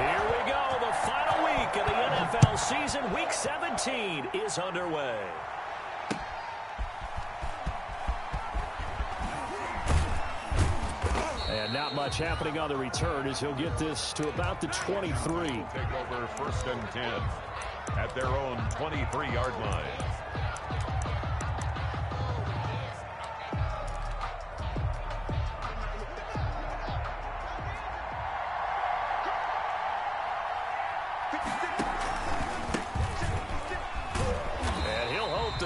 Here we go. The final week of the NFL season. Week 17 is underway. And not much happening on the return as he'll get this to about the 23. Take over 1st and 10 at their own 23-yard line.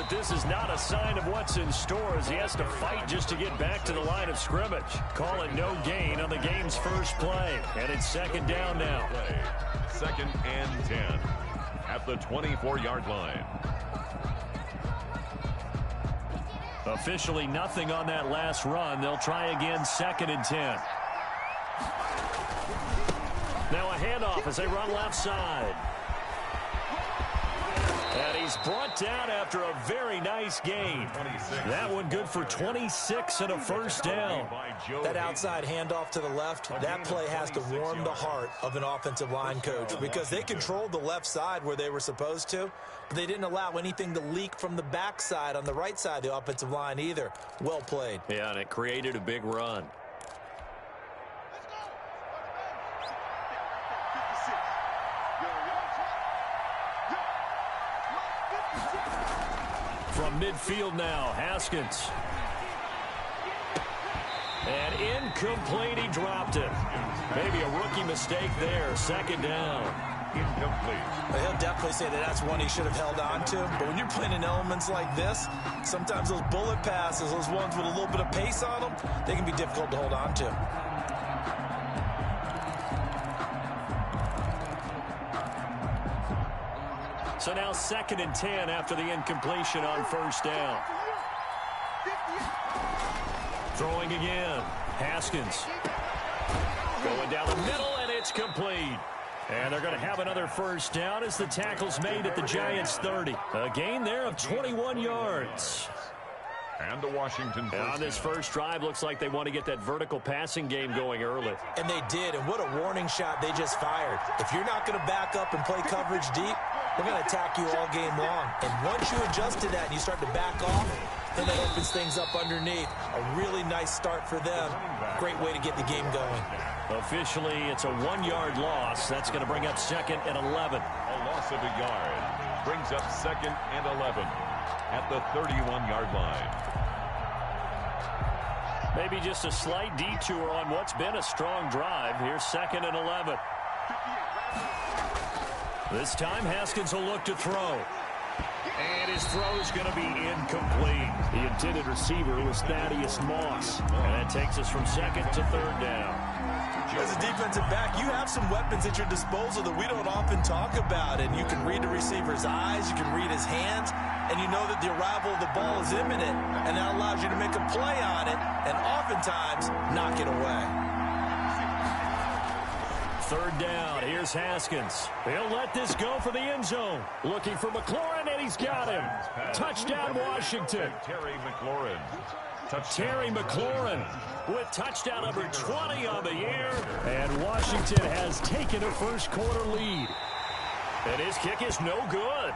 This is not a sign of what's in store as he has to fight just to get back to the line of scrimmage. Call it no gain on the game's first play. And it's 2nd down now. 2nd and 10 at the 24-yard line. Officially nothing on that last run. They'll try again 2nd and 10. Now a handoff as they run left side. And he's brought down after a very nice gain. That one good for 26 and a 1st down. That outside handoff to the left, that play has to warm the heart of an offensive line coach because they controlled the left side where they were supposed to, but they didn't allow anything to leak from the backside on the right side of the offensive line either. Well played. Yeah, and it created a big run. From midfield now, Haskins. And incomplete, he dropped it. Maybe a rookie mistake there, 2nd down. Incomplete. Well, he'll definitely say that that's one he should have held on to. But when you're playing in elements like this, sometimes those bullet passes, those ones with a little bit of pace on them, they can be difficult to hold on to. So now 2nd and 10 after the incompletion on 1st down. Throwing again. Haskins. Going down the middle, and it's complete. And they're going to have another 1st down as the tackle's made at the Giants' 30. A gain there of 21 yards. And the Washington and on this first drive, looks like they want to get that vertical passing game going early. And they did, and what a warning shot they just fired. If you're not going to back up and play coverage deep, they're going to attack you all game long. And once you adjust to that and you start to back off, then that opens things up underneath. A really nice start for them. Great way to get the game going. Officially, it's a 1-yard loss. That's going to bring up 2nd and 11. A loss of a yard brings up 2nd and 11 at the 31-yard line. Maybe just a slight detour on what's been a strong drive. Here's 2nd and 11. This time, Haskins will look to throw. And his throw is going to be incomplete. The intended receiver was Thaddeus Moss. And that takes us from 2nd to 3rd down. As a defensive back, you have some weapons at your disposal that we don't often talk about. And you can read the receiver's eyes, you can read his hands, and you know that the arrival of the ball is imminent. And that allows you to make a play on it and oftentimes knock it away. 3rd down. Here's Haskins. He'll let this go for the end zone. Looking for McLaurin, and he's got him. Touchdown, Washington. Terry McLaurin. Terry McLaurin with touchdown number 20 on the year. And Washington has taken a first-quarter lead. And his kick is no good.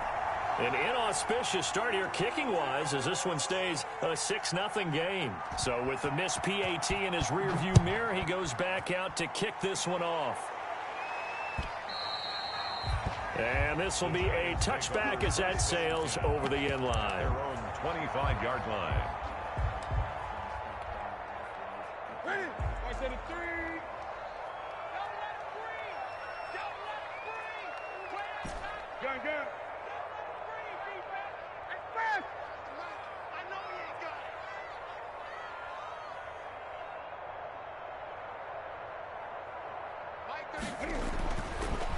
An inauspicious start here kicking-wise as this one stays a 6-0 game. So with the missed PAT in his rearview mirror, he goes back out to kick this one off. And this will be a touchback as that sails over the end line. Their own 25-yard line. Ready? I said a 3. Gun, gun.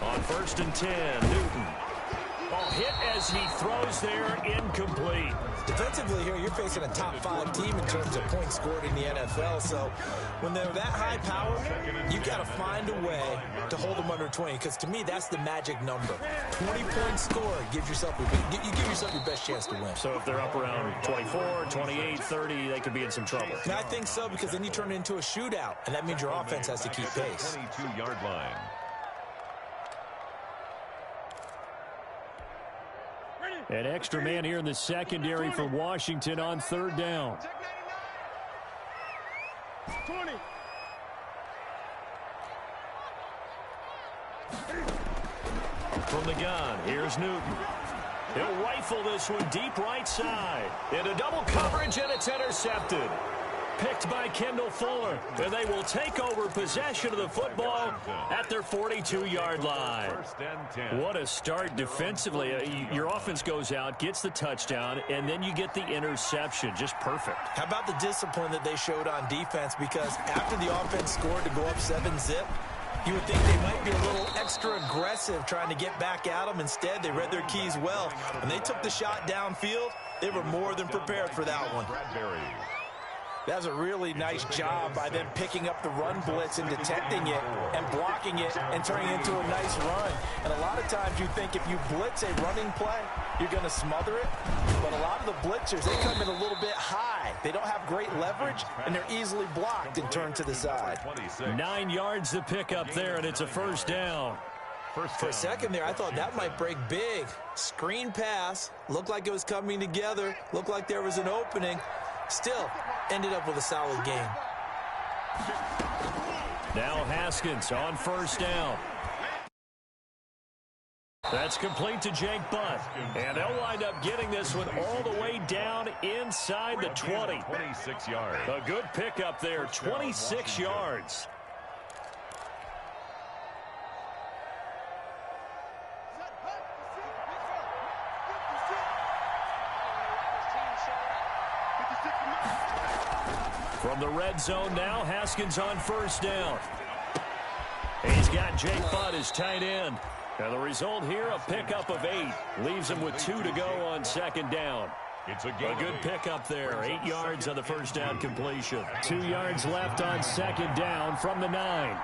On 1st and 10, Newton. Oh, hit as he throws there, incomplete. Defensively here, you're facing a top 5 team in terms of points scored in the NFL. So when they're that high power, you've got to find a way to hold them under 20. Because to me, that's the magic number. 20-point score gives yourself you give yourself your best chance to win. So if they're up around 24, 28, 30, they could be in some trouble. And I think so, because then you turn it into a shootout, and that means your offense has to keep pace. 22-yard line. An extra man here in the secondary for Washington on third down. 20. From the gun, here's Newton. He'll rifle this one deep right side. Into double coverage, and it's intercepted. Picked by Kendall Fuller, and they will take over possession of the football at their 42-yard line. What a start defensively. Your offense goes out, gets the touchdown, and then you get the interception. Just perfect. How about the discipline that they showed on defense? Because after the offense scored to go up 7-zip, you would think they might be a little extra aggressive trying to get back at them. Instead, they read their keys well. When they took the shot downfield, they were more than prepared for that one. That was a really nice job by them picking up the run blitz and detecting it and blocking it and turning it into a nice run. And a lot of times you think if you blitz a running play, you're going to smother it. But a lot of the blitzers, they come in a little bit high. They don't have great leverage, and they're easily blocked and turned to the side. 9 yards to pick up there, and it's a first down. For a second there, I thought that might break big. Screen pass. Looked like it was coming together. Looked like there was an opening. Still, ended up with a solid game. Now Haskins on first down. That's complete to Jake Butt. And they'll wind up getting this one all the way down inside the 20. 26 yards. A good pickup there, 26 yards. From the red zone now, Haskins on first down. He's got Jake Butt as tight end. And the result here, a pickup of 8. Leaves him with 2 to go on second down. It's a good pickup there. 8 yards on the first down completion. 2 yards left on second down from the 9.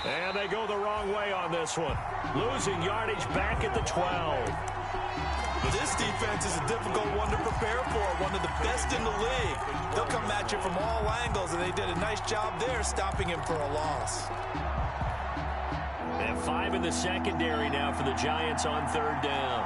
And they go the wrong way on this one. Losing yardage back at the 12. This defense is a difficult one to prepare for, one of the best in the league. They'll come at you from all angles, and they did a nice job there stopping him for a loss. And 5 in the secondary now for the Giants on third down.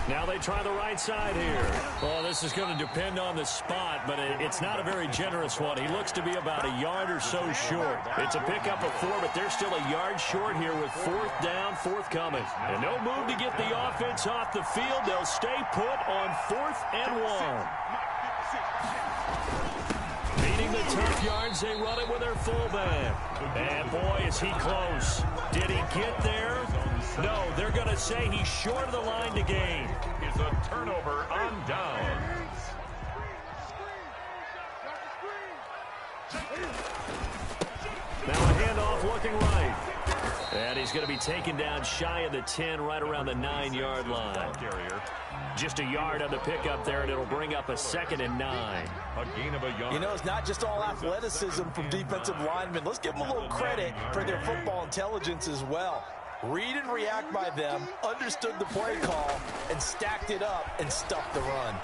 Now they try the right side here. Well, this is going to depend on the spot, but it's not a very generous one. He looks to be about a yard or so short. It's a pickup of 4, but they're still a yard short here with fourth down, forthcoming. And no move to get the offense off the field. They'll stay put on 4th and 1. Beating the tough yards, they run it with their fullback. And boy, is he close. Did he get there? No, they're going to say he's short of the line to gain. It's a turnover on downs. Now a handoff looking right. And he's going to be taken down shy of the 10, right around the 9-yard line. Just a yard on the pickup there, and it'll bring up a 2nd and 9. A gain of a yard. You know, it's not just all athleticism from defensive linemen. Let's give them a little credit for their football intelligence as well. Read and react by them, understood the play call, and stacked it up and stuffed the run.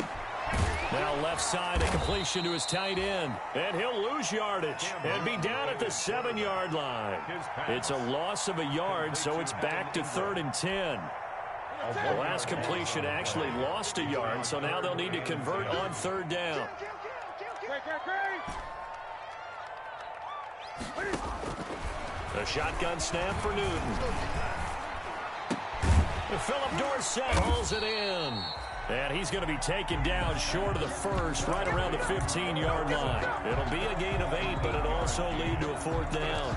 Now left side, a completion to his tight end. And he'll lose yardage and be down at the 7-yard line. It's a loss of a yard, so it's back to 3rd and 10. The last completion actually lost a yard, so now they'll need to convert on third down. A shotgun snap for Newton. Philip Dorsett hauls it in. And he's going to be taken down short of the first, right around the 15-yard line. It'll be a gain of 8, but it'll also lead to a 4th down.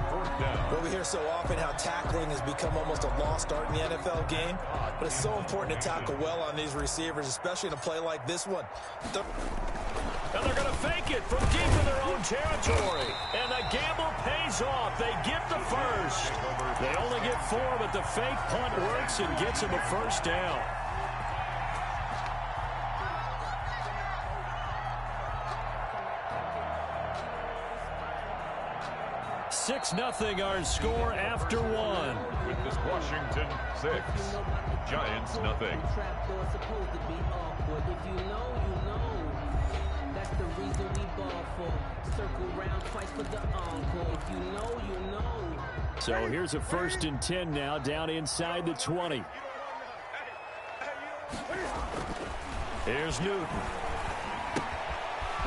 Well, we hear so often how tackling has become almost a lost art in the NFL game, but it's so important to tackle well on these receivers, especially in a play like this one. And they're going to fake it from deep in their own territory. And the gamble pays off. They get the first. They only get 4, but the fake punt works and gets them a first down. 6-0 our score after 1. With this Washington 6, Giants nothing. That's the reason we ball for. Circle round twice for the encore. If you know, you know. So here's a 1st and 10 now, down inside the 20. Here's Newton.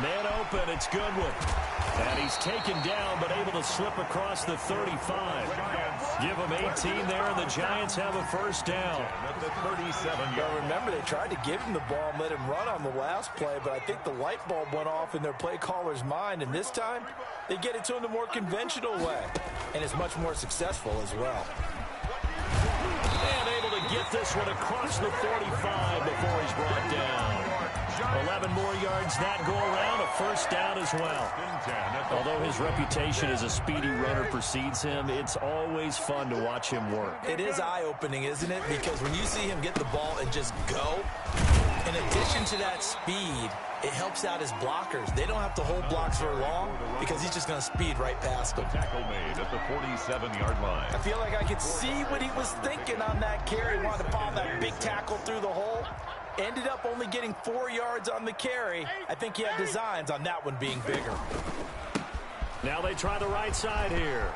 Man open, it's Goodwin. And he's taken down, but able to slip across the 35. Give him 18 there, and the Giants have a 1st down. At the 37-yard. Well, remember, they tried to give him the ball and let him run on the last play, but I think the light bulb went off in their play caller's mind, and this time they get it to him the more conventional way, and it's much more successful as well. And able to get this one across the 45 before he's brought down. 11 more yards that go around, a 1st down as well. Although his reputation as a speedy runner precedes him, it's always fun to watch him work. It is eye-opening, isn't it? Because when you see him get the ball and just go, in addition to that speed, it helps out his blockers. They don't have to hold blocks for long because he's just going to speed right past them. Tackle made at the 47-yard line. I feel like I could see what he was thinking on that carry. He wanted to bomb that big tackle through the hole. Ended up only getting 4 yards on the carry. I think he had designs on that one being bigger. Now they try the right side here.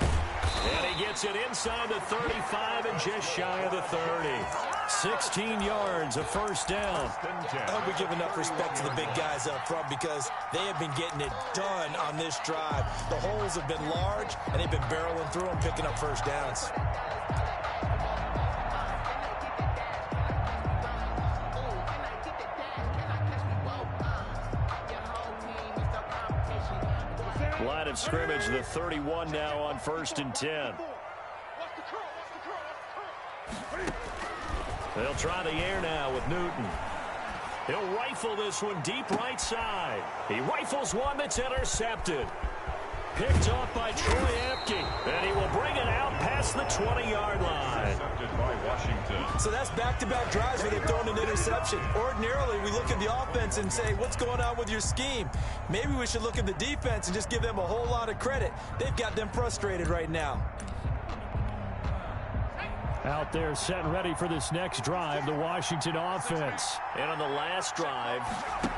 And he gets it inside the 35 and just shy of the 30. 16 yards, a 1st down. I hope we give enough respect to the big guys up front because they have been getting it done on this drive. The holes have been large, and they've been barreling through them, picking up 1st downs. Line of scrimmage, the 31 now on 1st and 10. They'll try the air now with Newton. He'll rifle this one deep right side. He rifles one that's intercepted. Picked off by Troy Apke. And he will bring it out past the 20-yard line. Intercepted by Washington. So that's back-to-back drives where they've thrown an interception. Ordinarily, we look at the offense and say, what's going on with your scheme? Maybe we should look at the defense and just give them a whole lot of credit. They've got them frustrated right now. Out there set and ready for this next drive, the Washington offense. And on the last drive,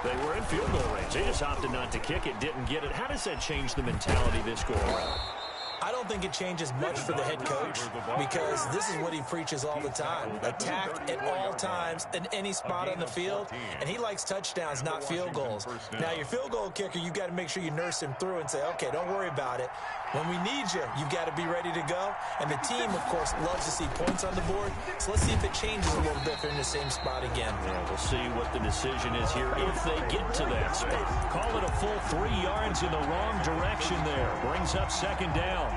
they were in field goal range. They just opted not to kick it, didn't get it. How does that change the mentality this go around? I don't think it changes much for the head coach because this is what he preaches all the time. Attack at all times in any spot on the field, and he likes touchdowns, not field goals. Now, your field goal kicker, you've got to make sure you nurse him through and say, okay, don't worry about it. When we need you, you've got to be ready to go. And the team, of course, loves to see points on the board. So let's see if it changes a little bit if they're in the same spot again. Yeah, we'll see what the decision is here if they get to that spot. Call it a full 3 yards in the wrong direction there. Brings up 2nd down.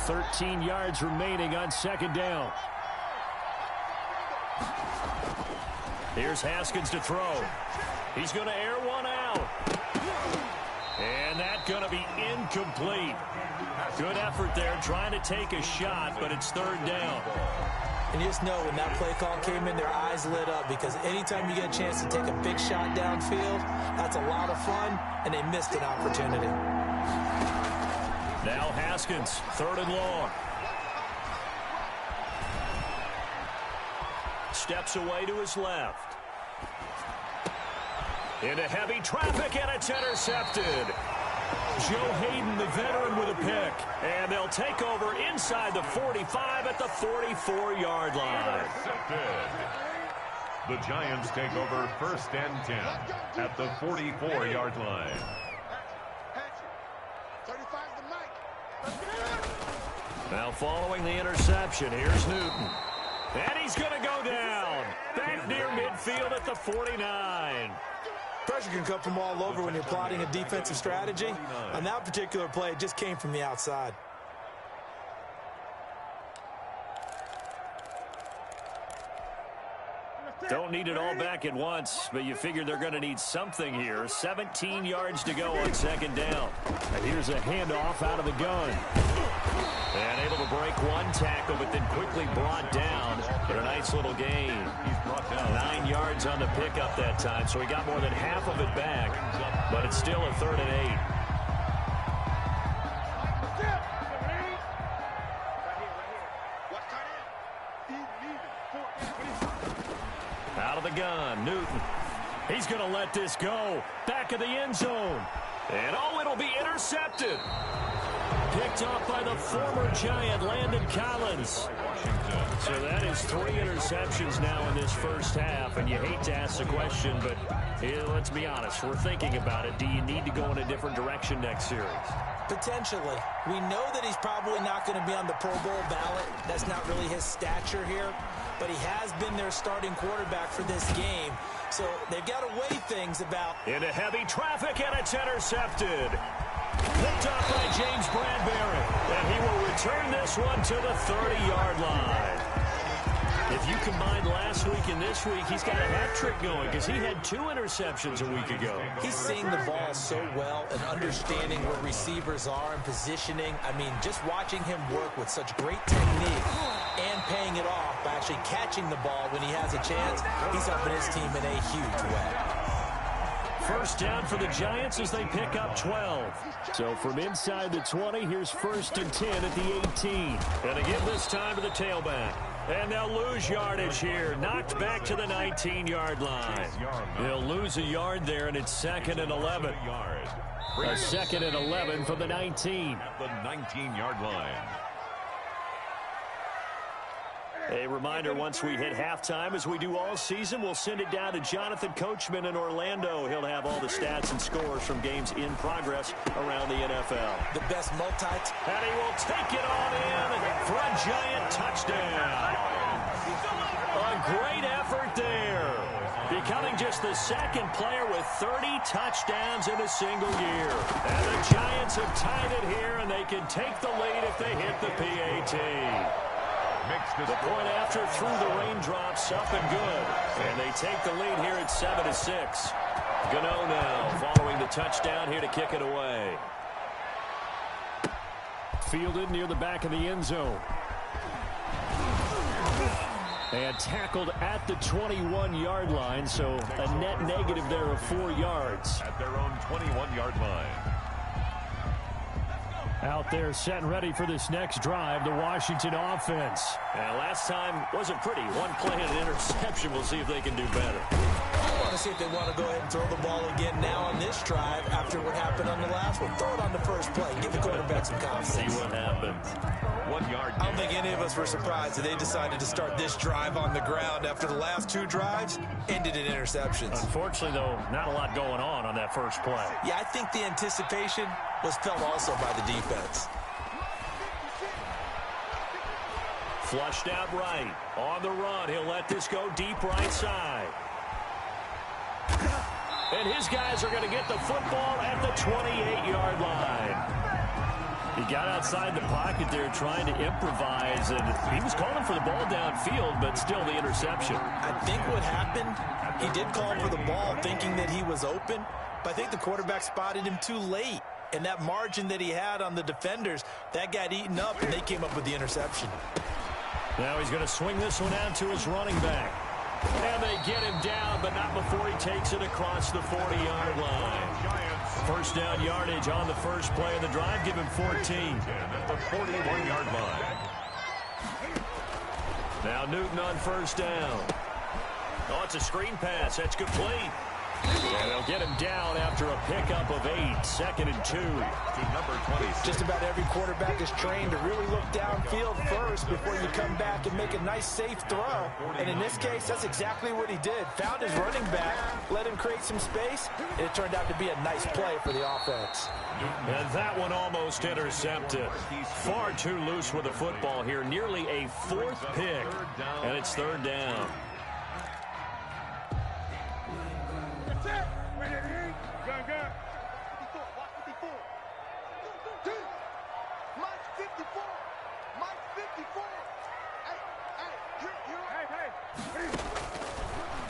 $13 yards remaining on 2nd down. Here's Haskins to throw. He's going to air one out. And that's going to be incomplete. Good effort there trying to take a shot, but it's 3rd down. And you just know when that play call came in, their eyes lit up because anytime you get a chance to take a big shot downfield, that's a lot of fun, and they missed an opportunity. Now Haskins, 3rd and long. Steps away to his left. Into heavy traffic, and it's intercepted. Joe Hayden, the veteran, with a pick. And they'll take over inside the 45 at the 44-yard line. The Giants take over 1st and 10 at the 44-yard line. Now following the interception, here's Newton. And he's going to go down. Back near midfield at the 49. Pressure can come from all over when you're plotting a defensive strategy. On that particular play, it just came from the outside. Don't need it all back at once, but you figure they're going to need something here. 17 yards to go on 2nd down. And here's a handoff out of the gun. And able to break one tackle, but then quickly brought down. But a nice little gain. He's brought down 9 yards on the pickup that time, so he got more than half of it back. But it's still a 3rd and 8. the gun. Newton. He's going to let this go. Back of the end zone. And, it'll be intercepted. Picked off by the former Giant, Landon Collins. So that is 3 interceptions now in this first half. And you hate to ask the question, but let's be honest. We're thinking about it. Do you need to go in a different direction next series? Potentially. We know that he's probably not going to be on the Pro Bowl ballot. That's not really his stature here. But he has been their starting quarterback for this game. So they've got to weigh things about. Into heavy traffic, and it's intercepted. Picked up by James Bradbury. And he will return this one to the 30-yard line. If you combine last week and this week, he's got a hat trick going because he had 2 interceptions a week ago. He's seeing the ball so well and understanding where receivers are and positioning. I mean, just watching him work with such great technique and paying it off by actually catching the ball when he has a chance, he's helping his team in a huge way. First down for the Giants as they pick up 12. So from inside the 20, here's 1st and 10 at the 18. And to give this time to the tailback. And they'll lose yardage here. Knocked back to the 19-yard line. They'll lose a yard there, and it's 2nd and 11. A 2nd and 11 from the 19. At the 19-yard line. A reminder, once we hit halftime, as we do all season, we'll send it down to Jonathan Coachman in Orlando. He'll have all the stats and scores from games in progress around the NFL. The best And he will take it on in for a Giant touchdown. A great effort there. Becoming just the 2nd player with 30 touchdowns in a single year. And the Giants have tied it here, and they can take the lead if they hit the PAT. The point after through the raindrops, up and good. And they take the lead here at 7-6. Gano now following the touchdown here to kick it away. Fielded near the back of the end zone. And tackled at the 21-yard line, so a net negative there of 4 yards. At their own 21-yard line. Out there set and ready for this next drive, the Washington offense. And last time wasn't pretty. 1 play and an interception. We'll see if they can do better. I want to see if they want to go ahead and throw the ball again now on this drive after what happened on the last one. Throw it on the first play. Give the quarterback some confidence. See what happens. 1 yard. I don't think any of us were surprised that they decided to start this drive on the ground after the last 2 drives ended in interceptions. Unfortunately, though, not a lot going on that first play. Yeah, I think the anticipation was felt also by the defense. Flushed out right. On the run, he'll let this go deep right side. And his guys are going to get the football at the 28-yard line. He got outside the pocket there trying to improvise, and he was calling for the ball downfield, but still the interception. I think what happened, he did call for the ball thinking that he was open, but I think the quarterback spotted him too late. And that margin that he had on the defenders, that got eaten up, and they came up with the interception. Now he's going to swing this one out to his running back. And they get him down, but not before he takes it across the 40-yard line. First down yardage on the first play of the drive. Give him 14. At the 41-yard line. Now Newton on first down. Oh, it's a screen pass. That's complete. And they'll get him down after a pickup of 8. 2nd and 2. To number 26. Just about every quarterback is trained to really look downfield first before you come back and make a nice, safe throw. And in this case, that's exactly what he did. Found his running back, let him create some space, and it turned out to be a nice play for the offense. And that one almost intercepted. Far too loose with the football here. Nearly a 4th pick. And it's 3rd down.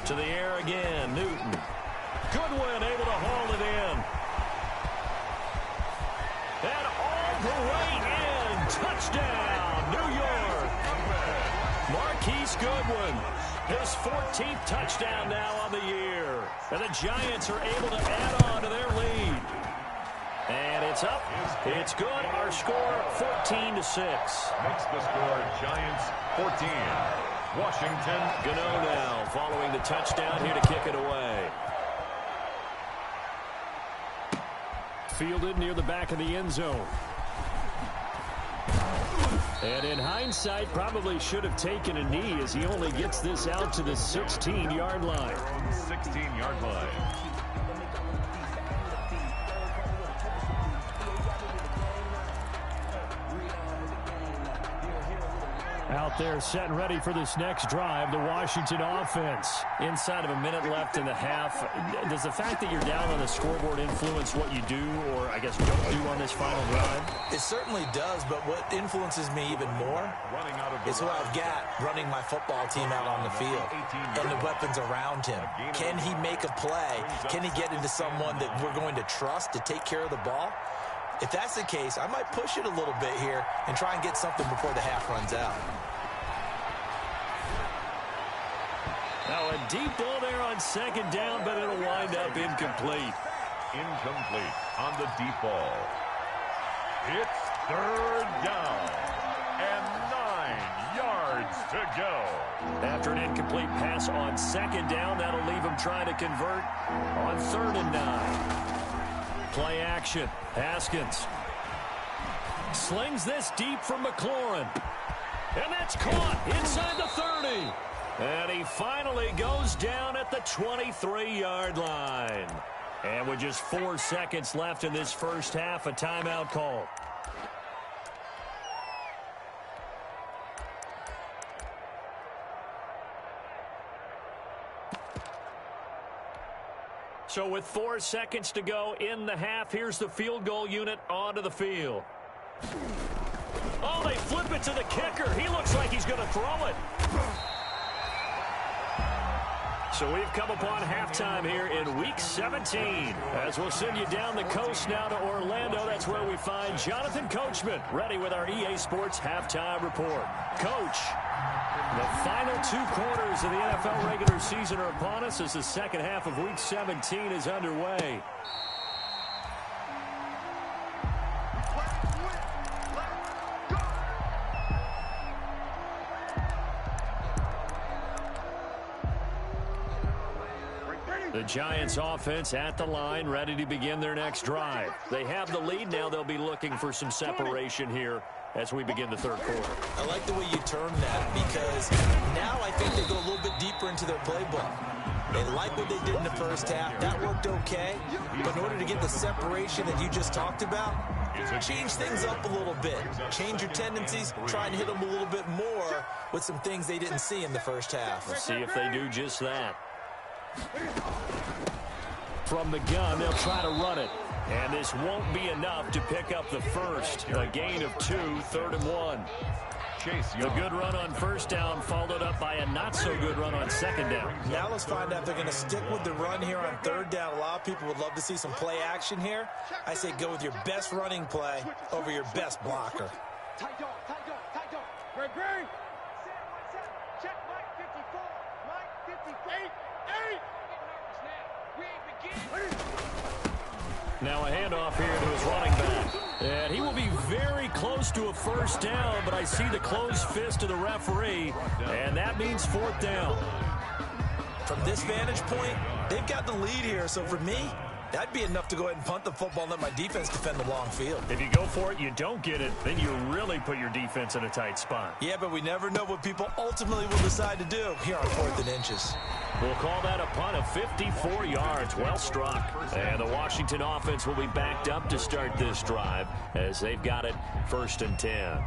To the air again, Newton. Goodwin able to haul it in. And all the way in. Touchdown, New York. Marquise Goodwin. His 14th touchdown now on the year. And the Giants are able to add on to their lead. And it's up. It's good. Our score, 14-6. Makes the score Giants 14. Washington. Gano now following the touchdown here to kick it away. Fielded near the back of the end zone. And in hindsight, probably should have taken a knee as he only gets this out to the 16-yard line. 16-yard line. Out there set and ready for this next drive, the Washington offense. Inside of a minute left in the half, does the fact that you're down on the scoreboard influence what you do, or I guess don't do on this final drive? It certainly does, but what influences me even more is who I've got running my football team out on the field and the weapons around him. Can he make a play? Can he get into someone that we're going to trust to take care of the ball? If that's the case, I might push it a little bit here and try and get something before the half runs out. Now a deep ball there on second down, but it'll wind up incomplete. Incomplete on the deep ball. It's third down and 9 yards to go. After an incomplete pass on second down, that'll leave him trying to convert on 3rd and 9. Play action. Haskins slings this deep from McLaurin. And that's caught inside the 30. And he finally goes down at the 23-yard line. And with just 4 seconds left in this first half, a timeout call. So with 4 seconds to go in the half, here's the field goal unit onto the field. Oh, they flip it to the kicker. He looks like he's going to throw it. So we've come upon halftime here in Week 17. As we'll send you down the coast now to Orlando, that's where we find Jonathan Coachman, ready with our EA Sports Halftime Report. Coach, the final 2 quarters of the NFL regular season are upon us as the second half of Week 17 is underway. The Giants offense at the line, ready to begin their next drive. They have the lead now. They'll be looking for some separation here as we begin the third quarter. I like the way you term that, because now I think they go a little bit deeper into their playbook. They like what they did in the first half. That worked okay. But in order to get the separation that you just talked about, change things up a little bit. Change your tendencies. Try and hit them a little bit more with some things they didn't see in the first half. We'll see if they do just that. From the gun, they'll try to run it. And this won't be enough to pick up the first. A gain of 2, 3rd and 1. The good run on first down followed up by a not-so-good run on second down. Now let's find out if they're going to stick with the run here on 3rd down. A lot of people would love to see some play action here. I say go with your best running play over your best blocker. Tight dog, tight dog, tight dog. Greg, Greg. Check Mike 54. Mike 54. 8. Now a handoff here to his running back. And he will be very close to a first down, but I see the closed fist of the referee, and that means 4th down. From this vantage point, they've got the lead here, so for me, that'd be enough to go ahead and punt the football and let my defense defend the long field. If you go for it, you don't get it, then you really put your defense in a tight spot. Yeah, but we never know what people ultimately will decide to do here on 4th and inches. We'll call that a punt of 54 yards. Well struck. And the Washington offense will be backed up to start this drive as they've got it 1st and 10.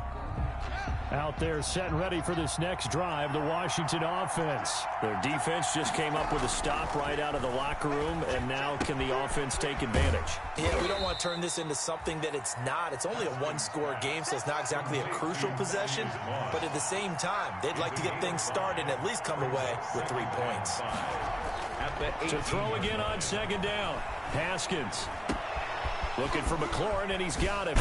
Out there set and ready for this next drive, the Washington offense. Their defense just came up with a stop right out of the locker room, and now can the offense take advantage? Yeah, we don't want to turn this into something that it's not. It's only a 1-score game, so it's not exactly a crucial possession. But at the same time, they'd like to get things started and at least come away with 3 points. To throw again on second down. Haskins looking for McLaurin, and he's got him.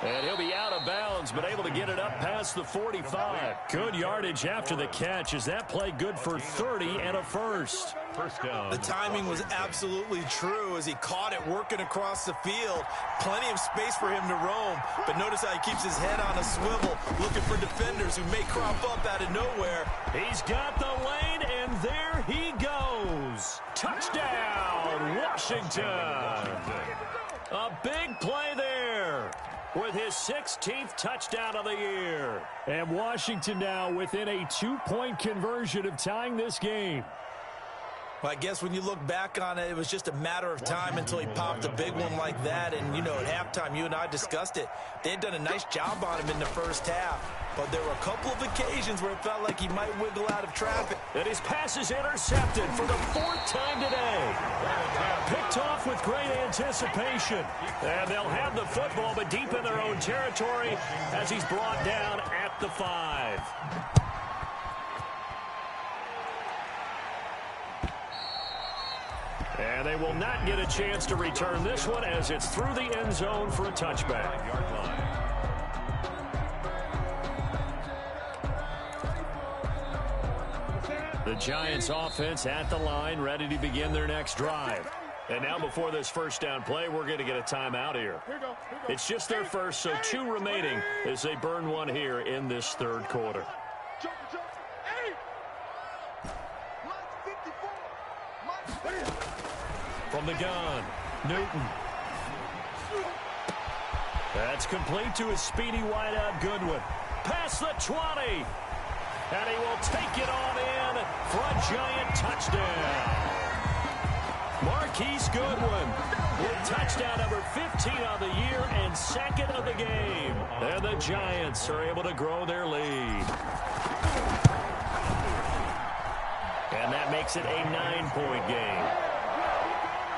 And he'll be out of bounds, but able to get it up past the 45. Good yardage after the catch. Is that play good for 30 and a first? First down. The timing was absolutely true as he caught it working across the field. Plenty of space for him to roam, but notice how he keeps his head on a swivel, looking for defenders who may crop up out of nowhere. He's got the lane, and there he goes. Touchdown, Washington. A big play there with his 16th touchdown of the year. And Washington now within a 2-point conversion of tying this game. Well, I guess when you look back on it, it was just a matter of time until he popped a big one like that. And, you know, at halftime, you and I discussed it. They had done a nice job on him in the first half. But there were a couple of occasions where it felt like he might wiggle out of traffic. And his pass is intercepted for the 4th time today. Picked off with great anticipation. And they'll have the football, but deep in their own territory as he's brought down at the 5. And they will not get a chance to return this one as it's through the end zone for a touchback. The Giants offense at the line, ready to begin their next drive. And now before this first down play, we're going to get a timeout here. It's just their first, so 2 remaining as they burn one here in this third quarter. From the gun, Newton. That's complete to his speedy wideout Goodwin. Past the 20. And he will take it on in for a giant touchdown. Marquise Goodwin with touchdown number 15 on the year and 2nd of the game. And the Giants are able to grow their lead. And that makes it a 9-point game.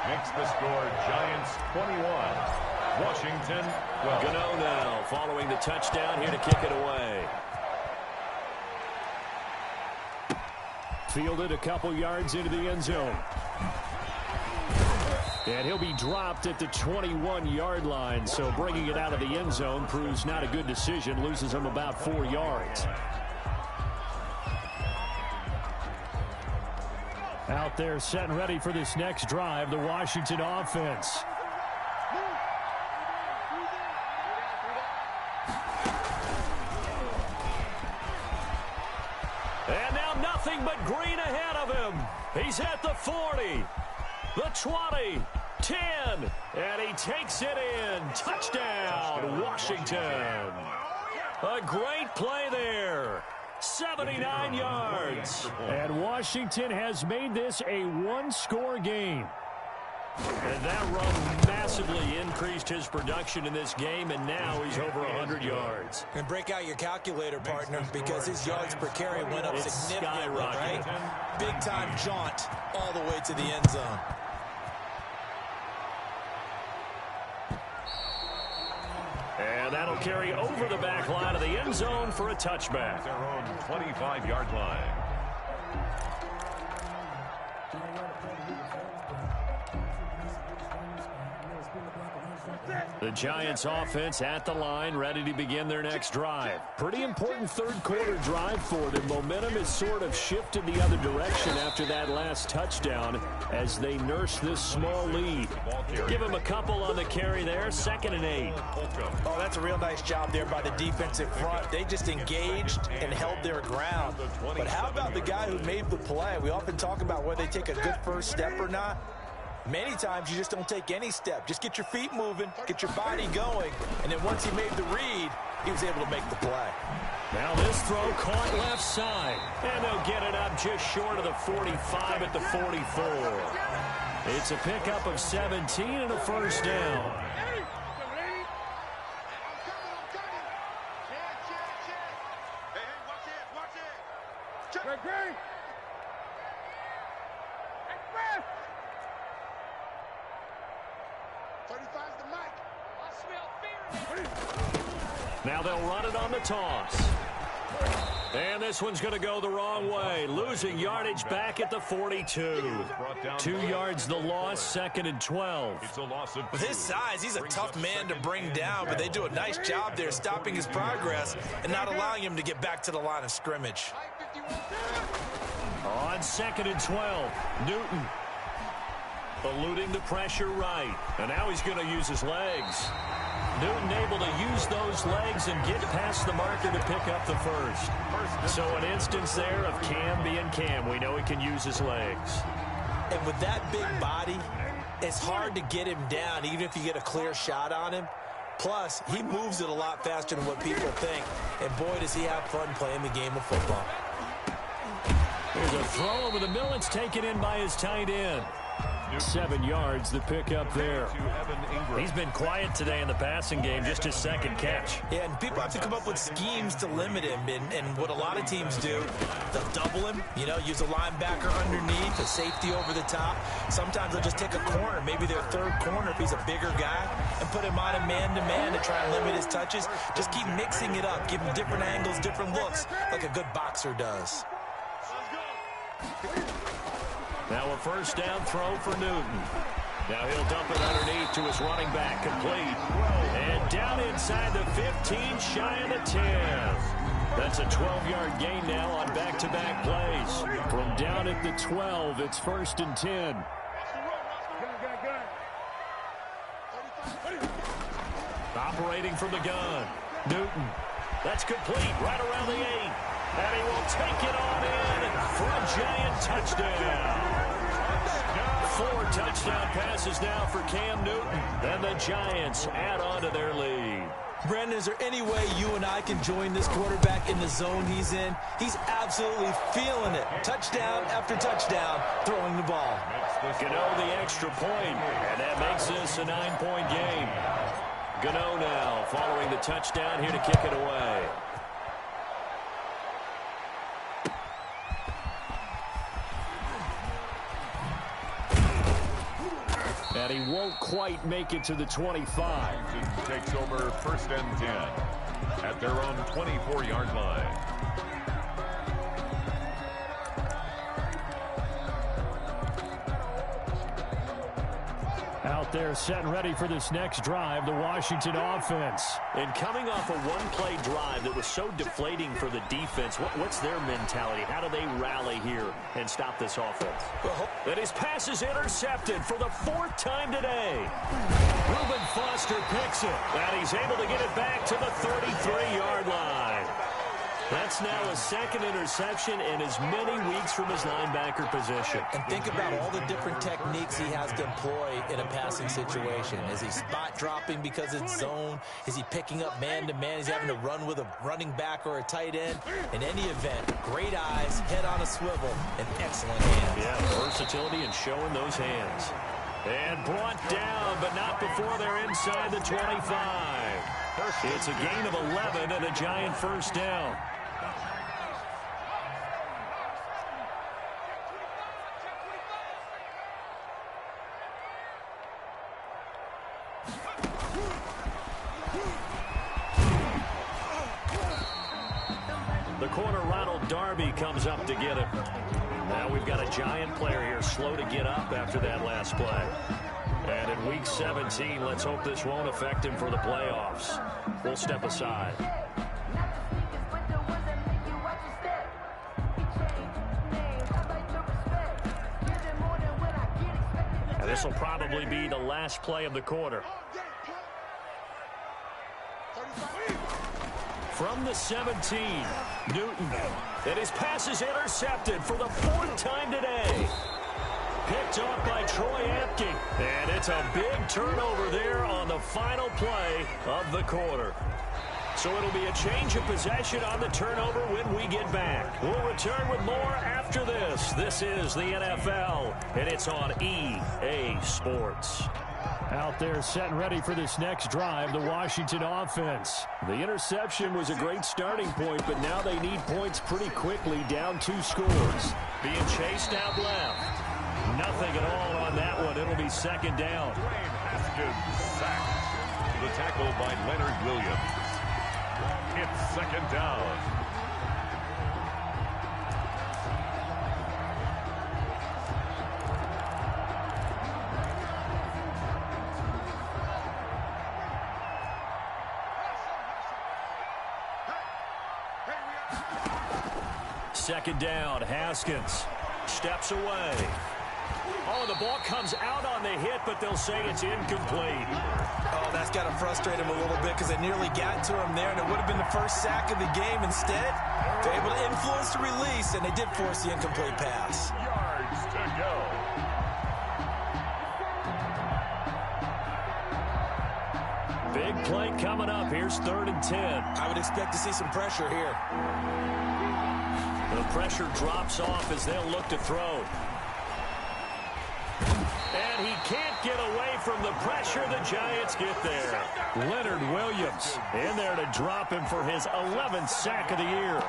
Makes the score Giants 21, Washington 12. Gano now following the touchdown here to kick it away. Fielded a couple yards into the end zone. And he'll be dropped at the 21-yard line, so bringing it out of the end zone proves not a good decision, loses him about 4 yards. Out there set and ready for this next drive, the Washington offense. And now nothing but green ahead of him. He's at the 40, the 20, 10, and he takes it in. Touchdown, Washington. A great play there. 79 yards. And Washington has made this a 1-score game. And that run massively increased his production in this game, and now he's over 100 yards. And break out your calculator, partner, because his yards per carry went up significantly, right? Big-time jaunt all the way to the end zone. And that'll carry over the back line of the end zone for a touchback. Their own 25-yard line. The Giants offense at the line, ready to begin their next drive. Pretty important third quarter drive for them. Momentum has sort of shifted the other direction after that last touchdown as they nurse this small lead. Give them a couple on the carry there, 2nd and 8. Oh, that's a real nice job there by the defensive front. They just engaged and held their ground. But how about the guy who made the play? We often talk about whether they take a good first step or not. Many times you just don't take any step. Just get your feet moving, get your body going, and then once he made the read, he was able to make the play. Now this throw caught left side, and they'll get it up just short of the 45 at the 44. It's a pickup of 17 and a first down. Now they'll run it on the toss. And this one's going to go the wrong way. Losing yardage back at the 42. 2 yards the loss, 2nd and 12. It's a loss of 2. With his size, he's a tough man to bring down, but they do a nice job there stopping his progress and not allowing him to get back to the line of scrimmage. On 2nd and 12, Newton eluding the pressure right. And now he's going to use his legs. Newton able to use those legs and get past the marker to pick up the first. So an instance there of Cam being Cam. We know he can use his legs. And with that big body, it's hard to get him down, even if you get a clear shot on him. Plus, he moves it a lot faster than what people think. And boy, does he have fun playing the game of football. Here's a throw over the middle. It's taken in by his tight end. 7 yards, the pickup there. He's been quiet today in the passing game, just his 2nd catch. Yeah, and people have to come up with schemes to limit him. And what a lot of teams do, they'll double him, use a linebacker underneath, a safety over the top. Sometimes they'll just take a corner, maybe their 3rd corner if he's a bigger guy, and put him on a man-to-man to try and limit his touches. Just keep mixing it up, give him different angles, different looks, like a good boxer does. Now a first down throw for Newton. Now he'll dump it underneath to his running back, complete. And down inside the 15, shy of the 10. That's a 12-yard gain now on back-to-back plays. From down at the 12, it's 1st and 10. Operating from the gun, Newton. That's complete right around the 8. And he will take it on in for a giant touchdown. 4 touchdown passes now for Cam Newton. And the Giants add on to their lead. Brandon, is there any way you and I can join this quarterback in the zone he's in? He's absolutely feeling it. Touchdown after touchdown, throwing the ball. Gano the extra point, and that makes this a 9-point game. Gano now following the touchdown here to kick it away. And he won't quite make it to the 25. Takes over 1st and 10 at their own 24-yard line. Out there set and ready for this next drive, the Washington offense. And coming off a one-play drive that was so deflating for the defense, what's their mentality? How do they rally here and stop this offense? And his pass is intercepted for the 4th time today. Reuben Foster picks it, and he's able to get it back to the 33-yard line. That's now a 2nd interception in as many weeks from his linebacker position. And think about all the different techniques he has to employ in a passing situation. Is he spot dropping because it's zone? Is he picking up man-to-man? Is he having to run with a running back or a tight end? In any event, great eyes, head on a swivel, and excellent hands. Yeah, versatility and showing those hands. And brought down, but not before they're inside the 25. It's a gain of 11 and a Giant first down. The corner, Ronald Darby, comes up to get it. Now we've got a Giant player here slow to get up after that last play. And in Week 17, let's hope this won't affect him for the playoffs. We'll step aside. And this will probably be the last play of the quarter. From the 17, Newton. And his pass is intercepted for the 4th time today. Picked off by Troy Apke. And it's a big turnover there on the final play of the quarter. So it'll be a change of possession on the turnover when we get back. We'll return with more after this. This is the NFL, and it's on EA Sports. Out there set and ready for this next drive, the Washington offense. The interception was a great starting point, but now they need points pretty quickly, down 2 scores. Being chased out left. Nothing at all on that one. It'll be 2nd down. Haskins sacked. The tackle by Leonard Williams. It's 2nd down. second down. Haskins steps away. Oh, the ball comes out on the hit, but they'll say it's incomplete. Oh, that's got to frustrate him a little bit because they nearly got to him there, and it would have been the first sack of the game. Instead, they're able to influence the release, and they did force the incomplete pass. Yards to go. Big play coming up. Here's 3rd and 10. I would expect to see some pressure here. The pressure drops off as they'll look to throw. And he can't get away from the pressure. The Giants get there. Leonard Williams in there to drop him for his 11th sack of the year.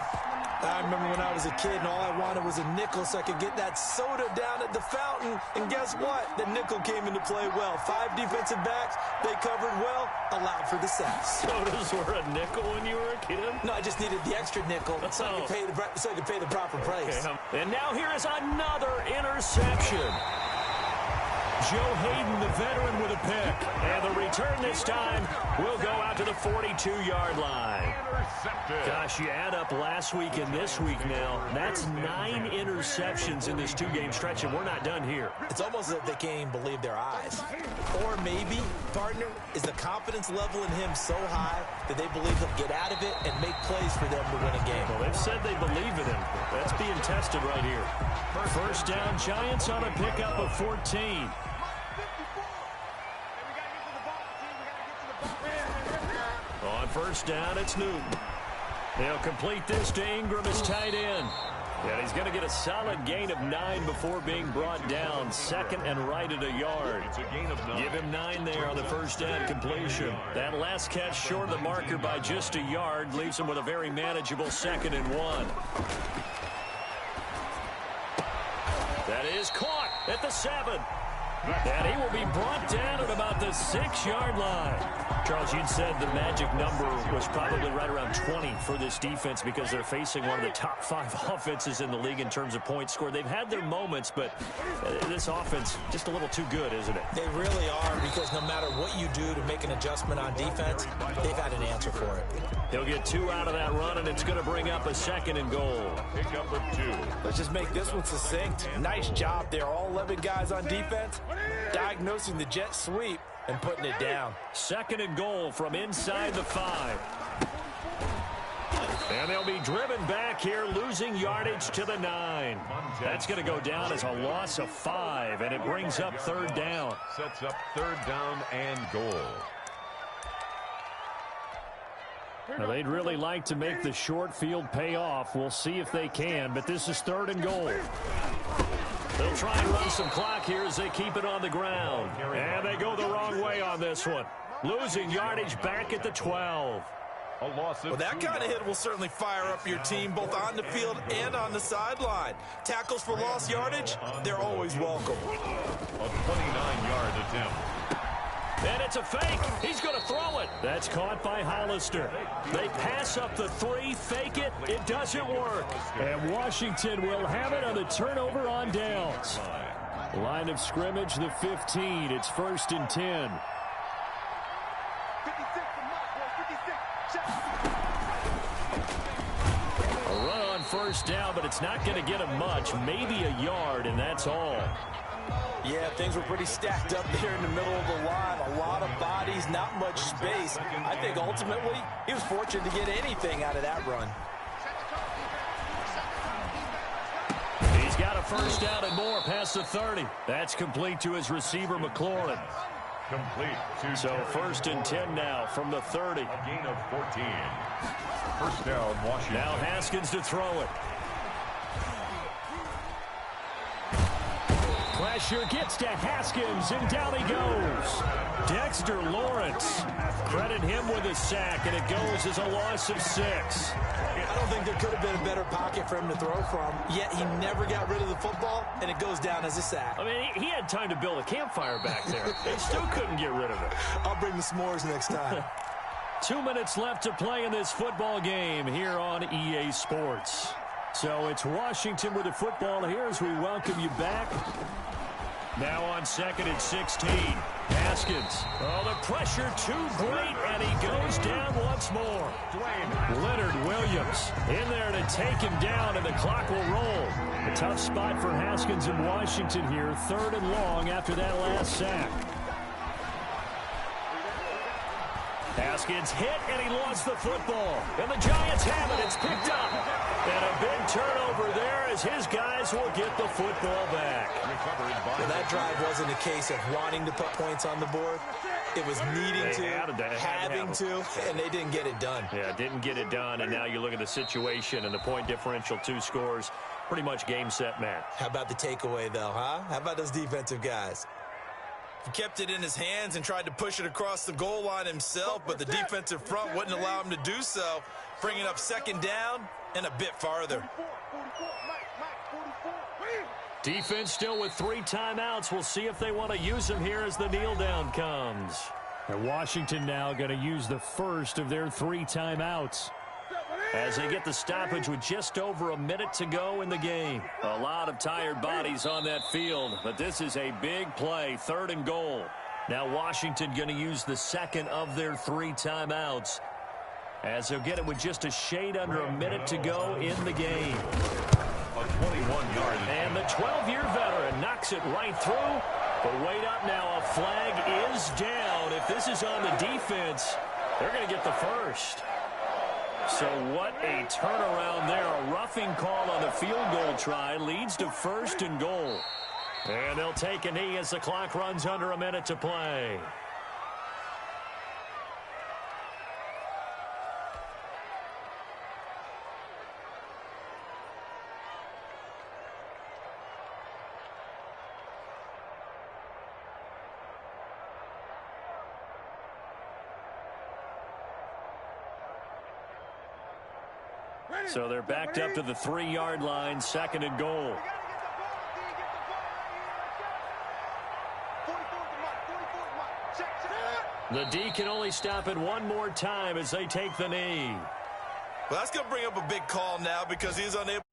I remember when I was a kid and all I wanted was a nickel so I could get that soda down at the fountain. And guess what? The nickel came into play well. 5 defensive backs, they covered well, allowed for the sacks. Sodas were a nickel when you were a kid? No, I just needed the extra nickel so I could pay the proper price. Okay. And now here is another interception. Joe Hayden, the veteran, with a pick. And the return this time will go out to the 42-yard line. Intercepted. Gosh, you add up last week and this week now. That's 9 interceptions in this 2-game stretch, and we're not done here. It's almost as if they can't even believe their eyes. Or maybe, partner, is the confidence level in him so high that they believe he'll get out of it and make plays for them to win a game. Well, they've said they believe in him. That's being tested right here. First down, Giants on a pickup of 14. On first down, it's Newton. They'll complete this to Ingram as tight end. And he's going to get a solid gain of 9 before being brought down. 2nd and right at a yard. It's a gain of 9. Give him 9 there on the first down completion. That last catch short of the marker by just a yard leaves him with a very manageable 2nd and 1. That is caught at the 7. And he will be brought down at about the 6-yard line. Charles, you'd said the magic number was probably right around 20 for this defense because they're facing one of the top 5 offenses in the league in terms of points scored. They've had their moments, but this offense just a little too good, isn't it? They really are, because no matter what you do to make an adjustment on defense, they've had an answer for it. He'll get 2 out of that run, and it's going to bring up a 2nd and goal. Pick up of 2. Let's just make this one succinct. Nice job there. All 11 guys on defense diagnosing the jet sweep and putting it down. 2nd and goal from inside the 5. And they'll be driven back here, losing yardage to the 9. That's going to go down as a loss of 5, and it brings up 3rd down. Sets up 3rd down and goal. Now, they'd really like to make the short field pay off. We'll see if they can, but this is 3rd and goal. They'll try and run some clock here as they keep it on the ground. And they go the wrong way on this one. Losing yardage back at the 12. A loss of Well, that kind of hit will certainly fire up your team, both on the field and on the sideline. Tackles for lost yardage, they're always welcome. A 29-yard attempt. And it's a fake. He's going to throw it. That's caught by Hollister. They pass up the 3, fake it. It doesn't work. And Washington will have it on the turnover on downs. Line of scrimmage, the 15. It's 1st and 10. A run on first down, but it's not going to get him much. Maybe a yard, and that's all. Yeah, things were pretty stacked up there in the middle of the line. A lot of bodies, not much space. I think ultimately he was fortunate to get anything out of that run. He's got a first down and more past the 30. That's complete to his receiver, McLaurin. Complete to So 1st and 10 now from the 30. a gain of 14. First down, Washington. Now Haskins to throw it. Pressure gets to Haskins, and down he goes. Dexter Lawrence. Credit him with a sack, and it goes as a loss of 6. I don't think there could have been a better pocket for him to throw from, yet he never got rid of the football, and it goes down as a sack. I mean, he had time to build a campfire back there. They still couldn't get rid of it. I'll bring the s'mores next time. 2 minutes left to play in this football game here on EA Sports. So it's Washington with the football here as we welcome you back. Now on 2nd and 16. Haskins. Oh, the pressure too great, and he goes goes down once more. Leonard Williams in there to take him down, and the clock will roll. A tough spot for Haskins in Washington here, 3rd and long after that last sack. Haskins hit, and he lost the football. And the Giants have it. It's picked up. And a big turnover there as his guys will get the football back. Well, that drive wasn't a case of wanting to put points on the board. It was needing having to, and they didn't get it done. Yeah, didn't get it done, and now you look at the situation and the point differential, 2 scores, pretty much game, set, match. How about the takeaway, though, huh? How about those defensive guys? He kept it in his hands and tried to push it across the goal line himself, but the defensive front wouldn't allow him to do so, bringing up 2nd down and a bit farther. Defense still with 3 timeouts. We'll see if they want to use them here as the kneel down comes. And Washington now going to use the first of their 3 timeouts as they get the stoppage with just over a minute to go in the game. A lot of tired bodies on that field, but this is a big play, 3rd and goal. Now Washington going to use the 2nd of their 3 timeouts as they'll get it with just a shade under a minute to go in the game. A 21-yard. And the 12-year veteran knocks it right through. But wait up now, a flag is down. If this is on the defense, they're going to get the first. So what a turnaround there. A roughing call on the field goal try leads to 1st and goal. And they'll take a knee as the clock runs under a minute to play. So they're backed up to the 3-yard line, 2nd and goal. The D can only stop it one more time as they take the knee. Well, that's going to bring up a big call now because he's unable